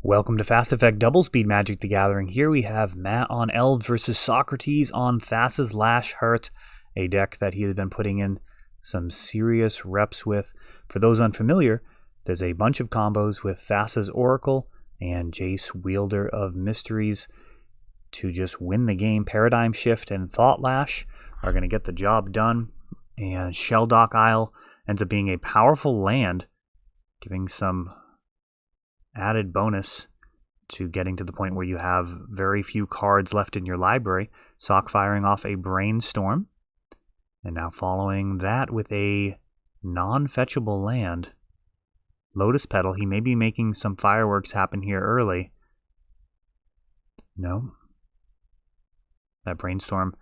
Welcome to Fast Effect Double Speed Magic the Gathering. Here we have Matt on Elves versus Socrates on Thassa's Lash Hurt, a deck that he has been putting in some serious reps with. For those unfamiliar, there's a bunch of combos with Thassa's Oracle and Jace, Wielder of Mysteries, to just win the game. Paradigm Shift and Thought Lash are going to get the job done, and Shelldock Isle ends up being a powerful land, giving some added bonus to getting to the point where you have very few cards left in your library. Sock firing off a Brainstorm, and now following that with a non-fetchable land. Lotus Petal, he may be making some fireworks happen here early. No. That Brainstorm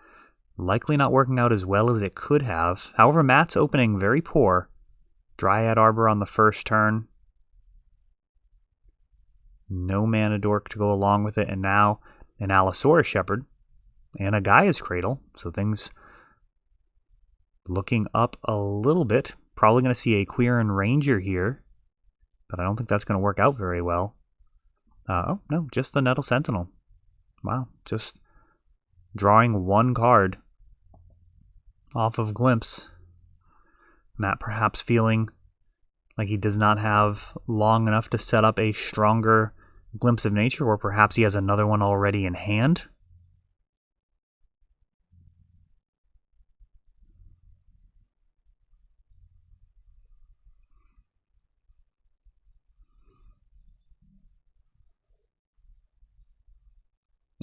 likely not working out as well as it could have. However, Matt's opening very poor. Dryad Arbor on the first turn. No Mana Dork to go along with it, and now an Allosaurus Shepherd and a Gaia's Cradle. So things looking up a little bit. Probably going to see a Quirion Ranger here, but I don't think that's going to work out very well. Oh, no, just the Nettle Sentinel. Wow, just drawing one card off of Glimpse. Matt perhaps feeling like he does not have long enough to set up a stronger Glimpse of Nature, or perhaps he has another one already in hand.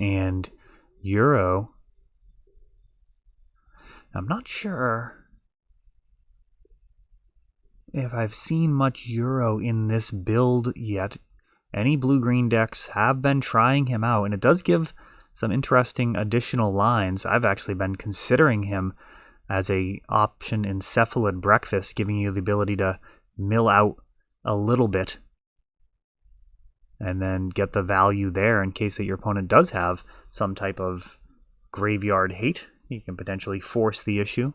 And Euro, I'm not sure if I've seen much Euro in this build yet. Any blue-green decks have been trying him out, and it does give some interesting additional lines. I've actually been considering him as a option in Cephalid Breakfast, giving you the ability to mill out a little bit and then get the value there in case that your opponent does have some type of graveyard hate. You can potentially force the issue.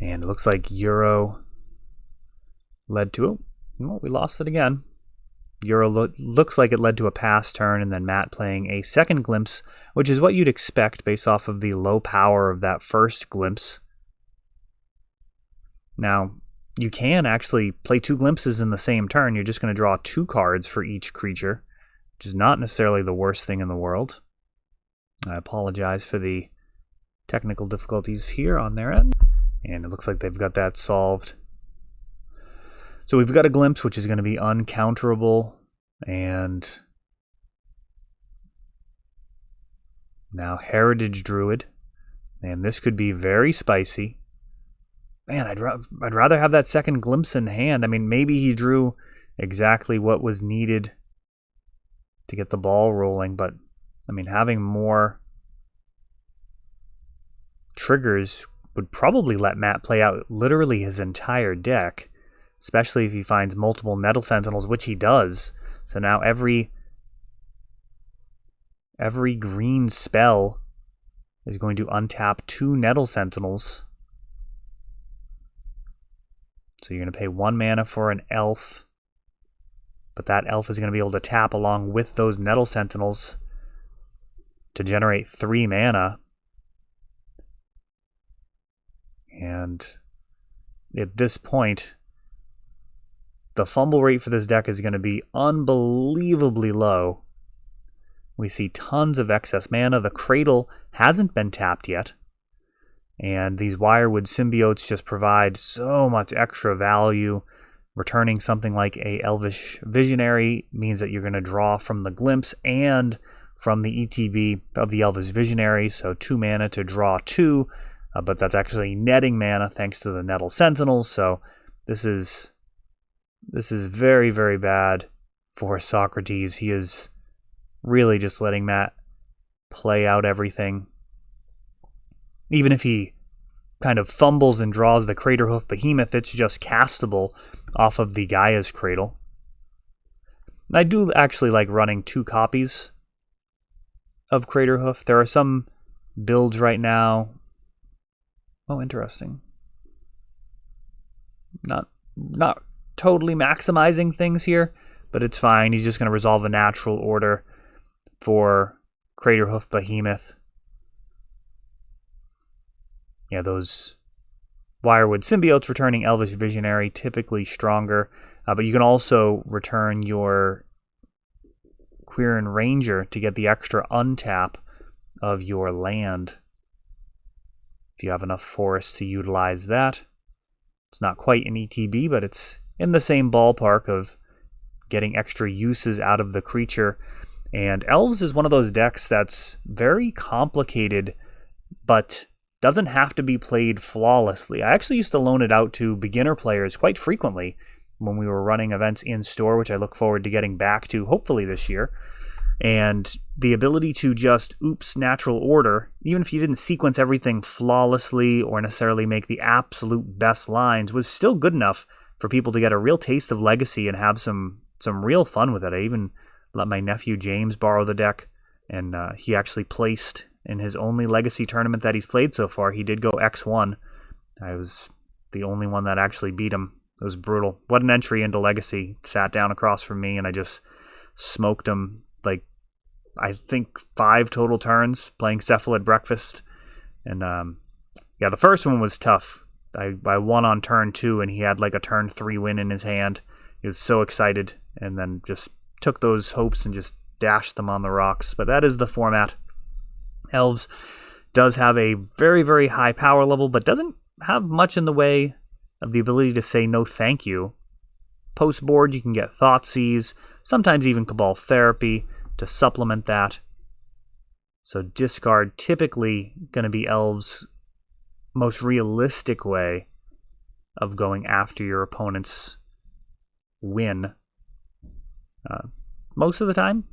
And it looks like Euro led to... Oh, we lost it again. Euro looks like it led to a pass turn, and then Matt playing a second Glimpse, which is what you'd expect based off of the low power of that first Glimpse. Now, you can actually play two Glimpses in the same turn. You're just going to draw two cards for each creature, which is not necessarily the worst thing in the world. I apologize for the technical difficulties here on their end. And it looks like they've got that solved. So we've got a Glimpse, which is going to be uncounterable. And now Heritage Druid. And this could be very spicy. Man, I'd rather have that second Glimpse in hand. I mean, maybe he drew exactly what was needed to get the ball rolling. But, I mean, having more triggers would probably let Matt play out literally his entire deck, especially if he finds multiple Nettle Sentinels, which he does. So now every green spell is going to untap two Nettle Sentinels. So you're going to pay 1 mana for an elf, but that elf is going to be able to tap along with those Nettle Sentinels to generate 3 mana. And at this point, the fumble rate for this deck is going to be unbelievably low. We see tons of excess mana. The Cradle hasn't been tapped yet. And these Wirewood Symbiotes just provide so much extra value. Returning something like a Elvish Visionary means that you're going to draw from the Glimpse and from the ETB of the Elvish Visionary. So 2 mana to draw 2. But that's actually netting mana thanks to the Nettle Sentinels. So this is very, very bad for Socrates. He is really just letting Matt play out everything. Even if he kind of fumbles and draws the Craterhoof Behemoth, it's just castable off of the Gaia's Cradle. And I do actually like running 2 copies of Craterhoof. There are some builds right now Oh, interesting. Not totally maximizing things here, but it's fine. He's just going to resolve a natural order for Craterhoof Behemoth. Yeah, those Wirewood Symbiotes returning Elvish Visionary, typically stronger. But you can also return your Quirion Ranger to get the extra untap of your land. If you have enough forests to utilize that. It's not quite an ETB, but it's in the same ballpark of getting extra uses out of the creature. And Elves is one of those decks that's very complicated, but doesn't have to be played flawlessly. I actually used to loan it out to beginner players quite frequently when we were running events in store, which I look forward to getting back to hopefully this year. And the ability to just natural order, even if you didn't sequence everything flawlessly or necessarily make the absolute best lines, was still good enough for people to get a real taste of Legacy and have some real fun with it. I even let my nephew James borrow the deck, and he actually placed in his only Legacy tournament that he's played so far. He did go X1. I was the only one that actually beat him. It was brutal. What an entry into Legacy. Sat down across from me, and I just smoked him, like, I think 5 total turns playing Cephalid Breakfast. And yeah, the first one was tough. I won on turn 2, and he had like a turn 3 win in his hand. He was so excited, and then just took those hopes and just dashed them on the rocks. But that is the format. Elves does have a very, very high power level, but doesn't have much in the way of the ability to say no thank you. Post board, you can get Thoughtseize, sometimes even Cabal Therapy to supplement that. So discard typically going to be Elves' most realistic way of going after your opponent's win. Most of the time,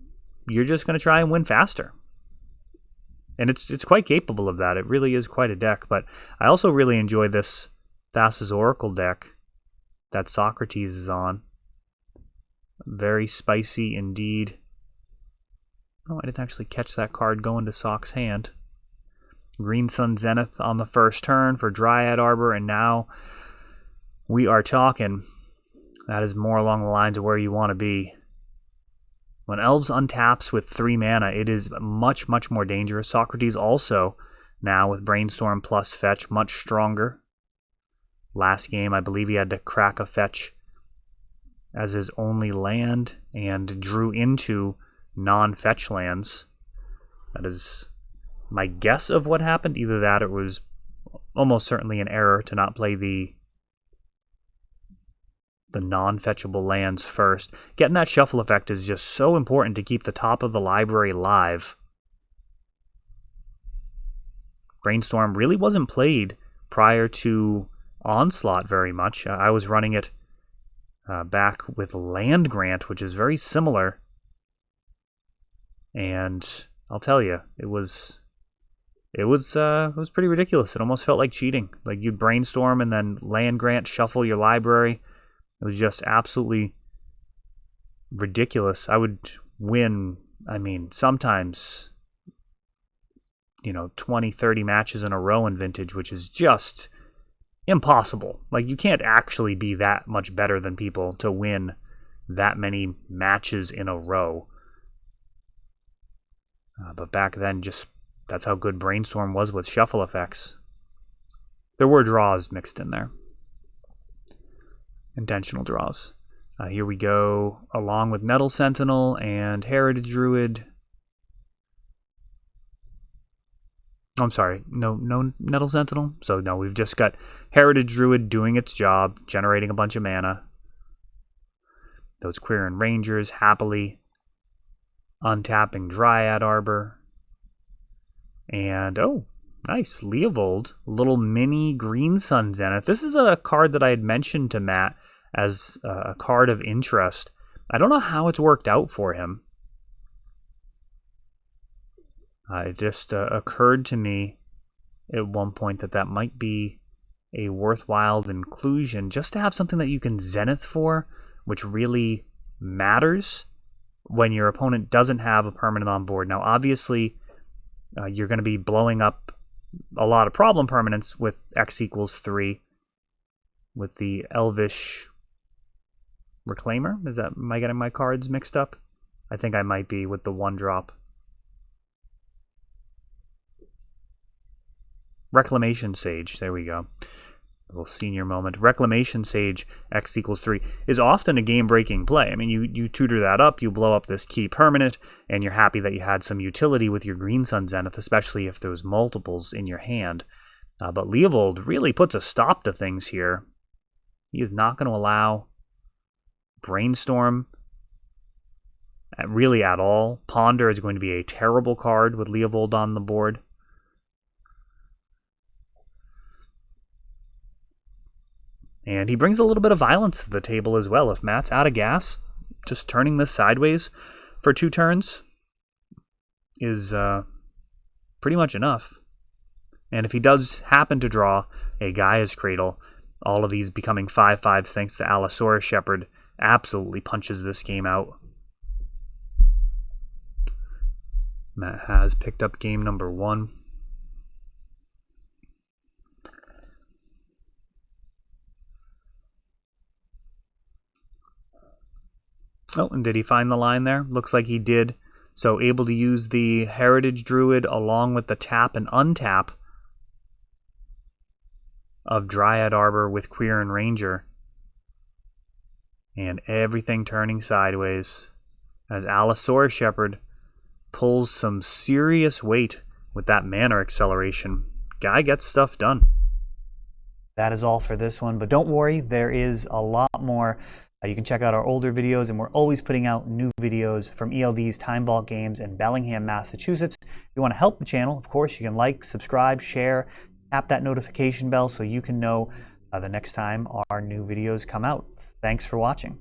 you're just going to try and win faster. And it's quite capable of that. It really is quite a deck. But I also really enjoy this Thassa's Oracle deck that Socrates is on. Very spicy indeed. Oh, I didn't actually catch that card going to Sock's hand. Green Sun Zenith on the first turn for Dryad Arbor, and now we are talking. That is more along the lines of where you want to be. When Elves untaps with 3 mana, it is much, much more dangerous. Socrates also, now with Brainstorm plus Fetch, much stronger. Last game, I believe he had to crack a Fetch as his only land and drew into non-fetch lands. That is my guess of what happened. Either that or it was almost certainly an error to not play the non-fetchable lands first. Getting that shuffle effect is just so important to keep the top of the library live. Brainstorm really wasn't played prior to Onslaught very much. I was running it back with Land Grant, which is very similar. And I'll tell you, it was pretty ridiculous. It almost felt like cheating. Like you'd Brainstorm and then Land Grant, shuffle your library. It was just absolutely ridiculous. I would win, sometimes, 20, 30 matches in a row in Vintage, which is just impossible. Like, you can't actually be that much better than people to win that many matches in a row. But back then, that's how good Brainstorm was with shuffle effects. There were draws mixed in there. Intentional draws. Here we go, along with Nettle Sentinel and Heritage Druid. Oh, I'm sorry, no Nettle Sentinel. So no, we've just got Heritage Druid doing its job, generating a bunch of mana. Those Quirion Rangers happily untapping Dryad Arbor. And, oh, nice, Leovold, little mini Green Sun Zenith. This is a card that I had mentioned to Matt as a card of interest. I don't know how it's worked out for him. It just occurred to me at one point that might be a worthwhile inclusion, just to have something that you can Zenith for, which really matters when your opponent doesn't have a permanent on board. Now, obviously, you're going to be blowing up a lot of problem permanents with X equals 3 with the Elvish Reclaimer. Am I getting my cards mixed up? I think I might be with the 1-drop. Reclamation Sage, there we go. A little senior moment. Reclamation Sage, X equals 3, is often a game-breaking play. I mean, you tutor that up, you blow up this key permanent, and you're happy that you had some utility with your Green Sun Zenith, especially if there's multiples in your hand. But Leovold really puts a stop to things here. He is not going to allow Brainstorm really at all. Ponder is going to be a terrible card with Leovold on the board. And he brings a little bit of violence to the table as well. If Matt's out of gas, just turning this sideways for 2 turns is pretty much enough. And if he does happen to draw a Gaia's Cradle, all of these becoming 5/5s thanks to Allosaurus Shepherd absolutely punches this game out. Matt has picked up game number 1. Oh, and did he find the line there? Looks like he did. So able to use the Heritage Druid along with the tap and untap of Dryad Arbor with Quirion Ranger. And everything turning sideways as Allosaurus Shepherd pulls some serious weight with that mana acceleration. Guy gets stuff done. That is all for this one, but don't worry, there is a lot more. You can check out our older videos, and we're always putting out new videos from ELD's Time Vault Games in Bellingham, Massachusetts. If you want to help the channel, of course, you can like, subscribe, share, tap that notification bell so you can know the next time our new videos come out. Thanks for watching.